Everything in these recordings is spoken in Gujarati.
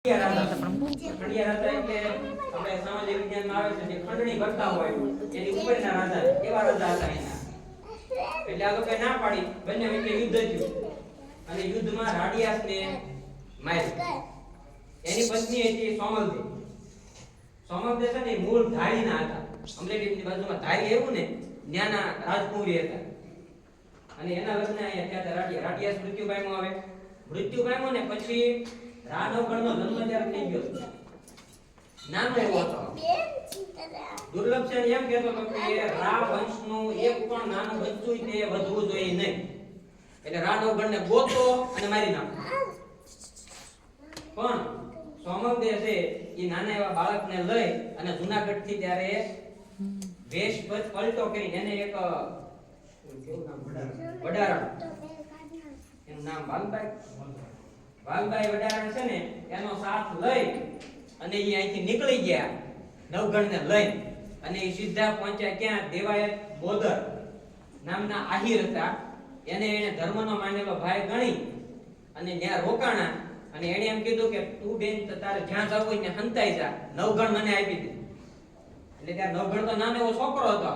ખંડિયા રાજા એટલે આપણે સામાજિક વિજ્ઞાનમાં આવે છે જે ખંડણી કરતા હોય એની ઉપરના રાજા એવા રાજા હતા એના. એટલે આ લોકોએ ના પાડી, બંને વચ્ચે યુદ્ધ થયું અને યુદ્ધમાં રાડિયાસને માર્યો. એની પત્ની હતી સોમલદેવ. સોમલદેવ છે ને મૂળ ધારીના હતા. અમરેલીની બાજુમાં ધારી એવું ને ત્યાંના રાજકુમારી હતા અને એના લગ્ન અહીંયા થયા હતા. રાડિયાસ મૃત્યુ પામ્યો. આવે મૃત્યુ પામ્યો ને પછી રાનવગણનો જન્મ જ્યારે થઈ ગયો નાનો એવો હતો. દુર્લભ છે એમ કહેતો હતો કે રા વંશનું એક પણ નાનું બચ્ચું તે વધવું જોઈએ નહીં, એટલે રાનવગણને ગોતો અને મારી નાખો. પણ સોમલદેવ છે એ નાના એવા બાળકને લઈ અને જુનાગઢ થી ત્યારે વેશ પલટો કરી એને એક કેવું નામ વડારણ, એનું નામ વાલબાઈ વડારણ છે ને એનો સાથ લઈ અને એ અહીંથી નીકળી ગયા નવગણને લઈ અને એ સીધા પહોંચ્યા ક્યાં? દેવાયત બોદર નામના આહિર હતા. એને ધર્મનો માનેલો ભાઈ ગણી અને ત્યાં રોકાણા અને એને એમ કીધું કે તું બેન તારે જ્યાં જવું હોય ત્યાં હંતાઈ જા, નવગણ મને આપી દે. એટલે ત્યાં નવગણ તો નાનો એવો છોકરો હતો.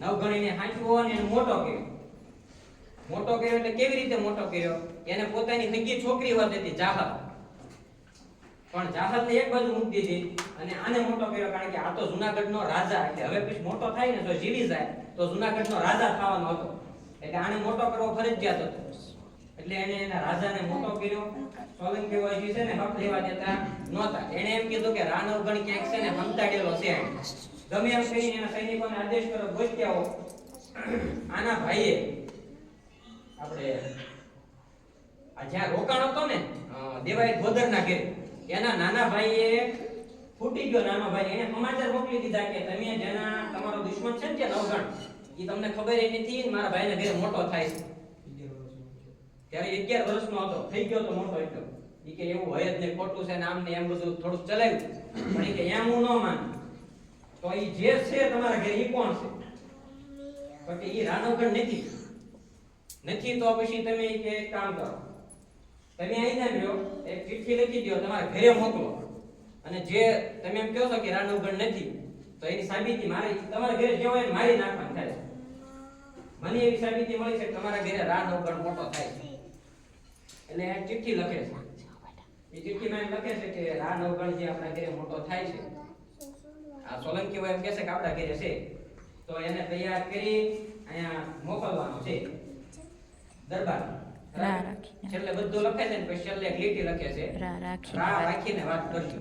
નવગણ એને હાંચવો અને એને મોટો કર્યો એટલે કેવી રીતે મોટો કર્યો? એને પોતાની હગી છોકરી હોત હતી જાહર, પણ જાહરને એક બાજુ મૂકી દીધી અને આને મોટો કર્યો, કારણ કે આ તો જુનાગઢનો રાજા, એટલે હવે પછી મોટો થાય ને તો જીવી જાય તો જુનાગઢનો રાજા થવાનો હતો, એટલે આને મોટો કરવો ફરજિયાત હતો. એટલે એને એના રાજાને મોટો કર્યો. સોલંકી વંશી છે ને હક લેવા દેતા નહોતા. એને એમ કીધું કે રાનવગણ ક્યાંક છે ને હંતાડેલો છે, ગમે એમ કરીને એના સૈનિકોને આદેશ કરો ગોતી આવો. આના ભાઈએ આપણે આ જ્યાં રોકાણ હતો ને દેવાયત બોદરના ઘરે, એના નાના ભાઈએ ફૂટી ગયો. નાનો ભાઈ એને સમાચાર મોકલી દીધા કે તમે જેના તમારો દુશ્મન છે ને નવગણ, એ તમને ખબર એ નથી, મારા ભાઈના ઘરે મોટો થાય છે. ત્યારે 11 વર્ષનો હતો, થઈ ગયો તો મોટો એટલો. ઈ કે એવું હોય જ નહીં, ખોટું છે ને આમ ને એમ બધું થોડું ચલાવ્યું. પણ ઈ કે એમ હું ન માનું. તો ઈ જે છે તમારા ઘરે ઈ કોણ છે? તો કે ઈ રાનવગણ નથી તો પછી તમે કે એક કામ કરો, તમે અહીં ના રહ્યો, એક ચિઠ્ઠી લખી દો, તમારા ઘરે મોકલો અને જે તમે એમ કહો છો કે રાનવગણ નથી તો એની સાબિતી મારી તમારા ઘરે જે હોય મારી નાખવાની થાય. મને એવી સાબિતી મળી છે કે તમારા ઘરે રાનવગણ મોટો થાય છે. એટલે એક ચિઠ્ઠી લખે છે. એ ચિઠ્ઠીમાં એમ લખે છે કે રાનવગણ જે આપણા ઘરે મોટો થાય છે, આ સોલંકી એમ કહે છે કે આપણા ઘરે છે, તો એને તૈયાર કરી અહીંયા મોકલવાનો છે દરબાર. છેલ્લે બધું લખે છે ને પછી છેલ્લે એક લીટી લખે છે રા રાખીને વાત કરજો.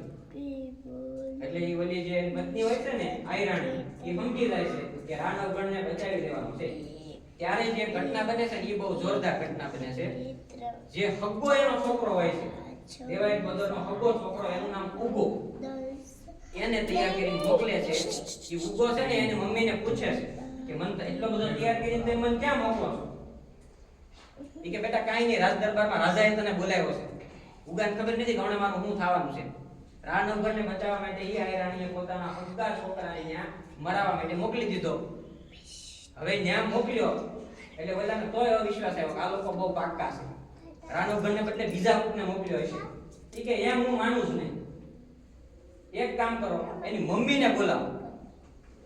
એટલે એ ઓલી જે પત્ની હોય છે ને આયરાણી, એ સમજી જાય છે કે રાનવગણને બચાવી દેવાનું છે. ત્યારે જે ઘટના બને છે ને એ બહુ જોરદાર ઘટના બને છે. જે હગ્ગો એનો છોકરો હોય છે, દેવાયત બોદરનો હગ્ગો છોકરો, એનું નામ ઉગો, એને તૈયાર કરીને મોકલે છે. એ ઉગો છે ને એની મમ્મીને પૂછે છે કે મને એટલો બધો તૈયાર કરીને તમે મને ક્યાં મોકલો છો? ઈ કે બેટા કાઈ નહીં, રાજ દરબારમાં રાજાએ તને બોલાવ્યો છે. ઉગાને ખબર નથી કે હમણાં મારું શું થવાનું છે. રાનવગણને બચાવવા માટે ઈ આયરાણીએ પોતાના હગ્ગા છોકરાને ત્યાં મરાવવા માટે મોકલી દીધો. હવે ત્યાં મોકલ્યો એટલે ઓલાને તોય અવિશ્વાસ આવ્યો કે આ લોકો બહુ પાક્કા છે, રાનવગણને બદલે બીજા કોકને મોકલ્યો હશે. ઈ કે એમ હું માનું જ નહીં. એક કામ કરો, એની મમ્મીને બોલાવો,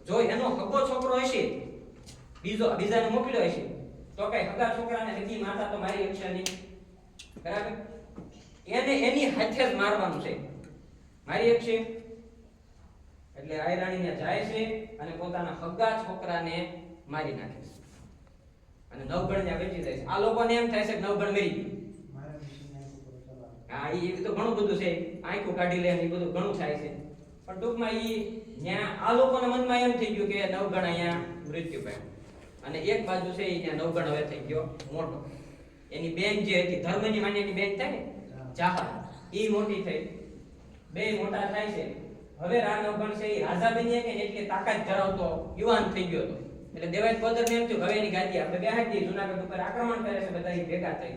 જો એનો હગ્ગો છોકરો હશે, બીજાને મોકલ્યો હશે તો કઈ હગા છોકરાને હગી માતા તો મારી ઈચ્છા નહીં, બરાબર? એને એની હાથે જ મારવાનું છે, મારી એક છે. એટલે આયરાણીને જાય છે અને પોતાના હગા છોકરાને મારી નાખે છે અને નવગણને વેચી જાય છે. આ લોકોને એમ થાય છે કે નવગણ મરી ગયું. હા, એ તો ઘણું બધું છે, આંખો કાઢી લે એ બધું ઘણું થાય છે. પણ ટૂંકમાં આ લોકોના મનમાં એમ થઈ ગયું કે નવગણ અહીંયા મૃત્યુ પામ્યો અને એક બાજુ છે ત્યાં નવગણ હવે થઈ ગયો મોટો. એની બેન જે હતી ધર્મની માન્યની બેન થાય ને જાહર, એ મોટી થઈ, બે મોટા થાય છે. હવે રાનવગણ છે એ રાજા બની કે એટલી તાકાત ધરાવતો યુવાન થઈ ગયો હતો. એટલે દેવાયત બોદરને એમ થયું હવે એની ગાદી આપણે બેહાડી દઈએ, જુનાગઢ ઉપર આક્રમણ કરે છે બધા ભેગા થઈ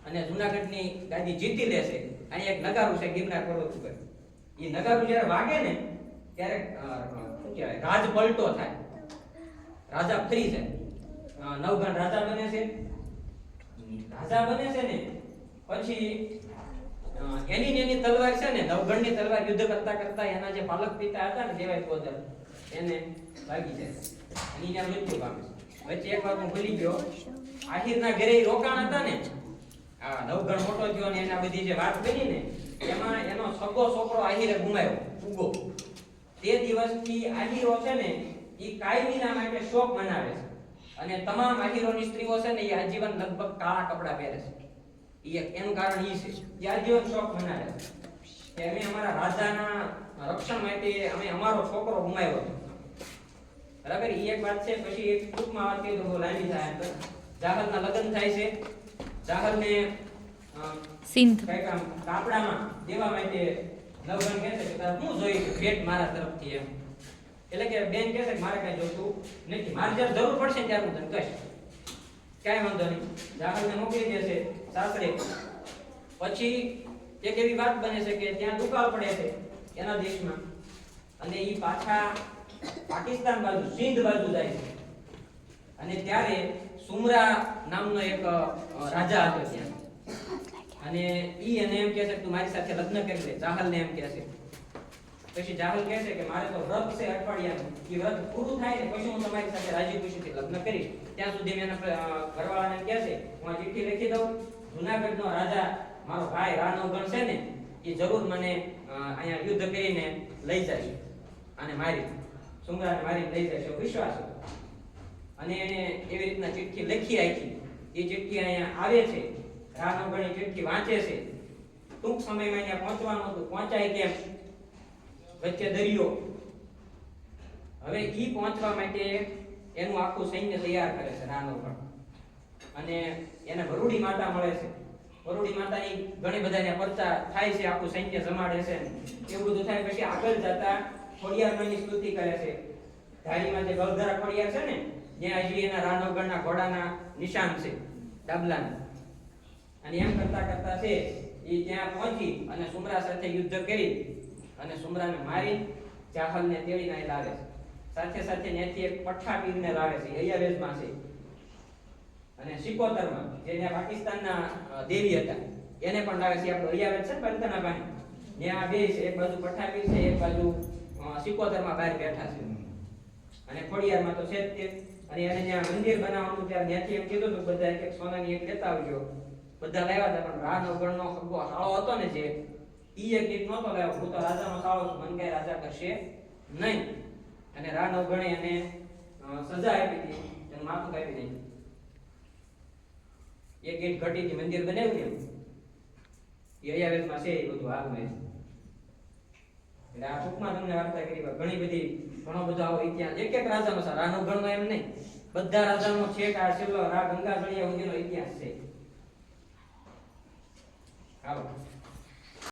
અને જુનાગઢની ગાદી જીતી લેશે. અહીં એક નગારું છે ગિરનાર પર્વત ઉપર, એ નગારું જ્યારે વાગે ને ત્યારે શું કહેવાય રાજ પલટો થાય, રાજા ફરી જાય. નવગણ રાજા બને છે ને પછી એની તલવાર છે ને, નવગણની તલવાર યુદ્ધ કરતા કરતા એના જે પાલક પિતા હતા ને દેવાય કોદર એને લાગી જાય અને એના મૃત્યુ પામે છે. વચ્ચે એક વાત હું ભૂલી ગયો, આહિરના ઘરે રોકાણ હતા ને, આ નવગણ મોટો થયો ને એના બધી જે વાત બની ને એમાં એનો સગો છોકરો આહિરે ગુમાયો ઉગો. તે દિવસથી આહિરો છે ને એ કાયમીના માટે શોક મનાવે છે અને તમામ આહિરોની સ્ત્રીઓ છે ને એ આજીવન લગભગ કાળા કપડા પહેરે છે. એનું કારણ એ છે કે આજીવન શોક મનાવે છે કે અમે અમારા રાજાના રક્ષણ માટે અમે અમારો છોકરો ગુમાવ્યો છે. બરાબર, એ એક વાત છે. પછી એક ટૂંકમાં વાત કરીએ તો બહુ લાંબી થાય. જાહલના લગ્ન થાય છે. જાહલને સિંધ કઈક આમ કાપડામાં દેવા માટે નવગણ કહે છે કે તારે શું જોઈએ ભેટ મારા તરફથી એમ. એટલે કે બેન કહે છે કે મારે કઈ જોતું નથી, મારે જ્યારે જરૂર પડશે ત્યારે હું તને કહીશ, કાંઈ વાંધો નહીં. જાહલને મોકલી દે છે સાસરે. પછી એક એવી વાત બને છે કે ત્યાં દુકાળ પડે છે એના દેશમાં અને એ પાછા પાકિસ્તાન બાજુ સિંધ બાજુ જાય છે અને ત્યારે સુમરા નામનો એક રાજા હતો ત્યાં અને ઈ એને એમ કહે છે કે તું મારી સાથે લગ્ન કરી લે. જાહલને એમ કહે છે. પછી જાહલ કહે છે કે મારે તો વ્રત છે અઠવાડિયાનું, એ વ્રત પૂરું થાય ને પછી હું તમારી સાથે રાજી ખુશીથી લગ્ન કરીશ. ત્યાં સુધી મેં એના ઘરવાળાને કહે છે હું આ ચિઠ્ઠી લખી દઉં, જુનાગઢનો રાજા મારો ભાઈ રાનવગણ છે ને એ જરૂર મને અહીંયા યુદ્ધ કરીને લઈ જાય અને મારી સુમરાને મારી લઈ જાય છે વિશ્વાસ હતો. અને એને એવી રીતના ચિઠ્ઠી લખી રાખી. એ ચિઠ્ઠી અહીંયા આવે છે, રાનવગણ ચિઠ્ઠી વાંચે છે. ટૂંક સમયમાં અહીંયા પહોંચવાનું હતું, પહોંચાય કેમ? વચ્ચે દરિયો. હવે ઈ પહોંચવા માટે એનું આખું સૈન્ય તૈયાર કરે છે રાનવગણ અને એને વરુડી માતા મળે છે. વરુડી માતાની ઘણી બધાને પરચા થાય છે, આખું સૈન્ય જમાડે છે, એવું બધું થાય. પછી આગળ જતા ખોડિયારમાંની સ્તુતિ કરે છે. ધારીમાં જે ગલધરા ખોડિયાર છે ને ત્યાં હજી એના રાનવગણના ઘોડાના નિશાન છે ડાબલાના. અને એમ કરતા કરતા છે એ ત્યાં પહોંચી અને સુમરા સાથે યુદ્ધ કરી અને સુમરાને મારી જાહલને તેડીને અહીં લાવે છે. સાથે સાથે ત્યાંથી એક પઠ્ઠા પીરને લાવે છે, અય્યાવેશમાં છે. અને સિકોતરમાં જે ત્યાં પાકિસ્તાનના દેવી હતા એને પણ લાવે છે. આપણો અય્યાવેશ છે ને પંતના પાણી ત્યાં બે છે, એક બાજુ પઠ્ઠા પીર છે, એક બાજુ સિકોતરમાં બહાર બેઠા છે. અને ખોડિયારમાં તો છે જ તે. અને એને ત્યાં મંદિર બનાવવાનું ત્યારે ત્યાંથી એમ કીધું હતું બધા એક સોનાની એક લેતા આવજો. બધા લાવ્યા હતા પણ રાનવગણનો ખભો હાળો હતો ને જે ઈ એક ગીત નહોતો લાવ્યો. હું તો રાજાનો સાળો છું, મને કઈ રાજા કરશે નહીં. અને રાનવગણે એને સજા આપી હતી, એનું માથું કાપી નાખ્યું. એક ઈંટ ઘટીથી મંદિર બનાવ્યું ને એ અય્યાવેશમાં છે એ બધું હાલમાં. એટલે આ ટૂંકમાં તમને વાર્તા કરી. ઘણી બધી ઘણો બધો આવો ઇતિહાસ એક એક રાજાનો છે, રાનવગણનો એમ નહીં, બધા રાજાનો છેક આ છેલ્લો ગંગા જળિયા સુધીનો ઇતિહાસ છે. હાલો.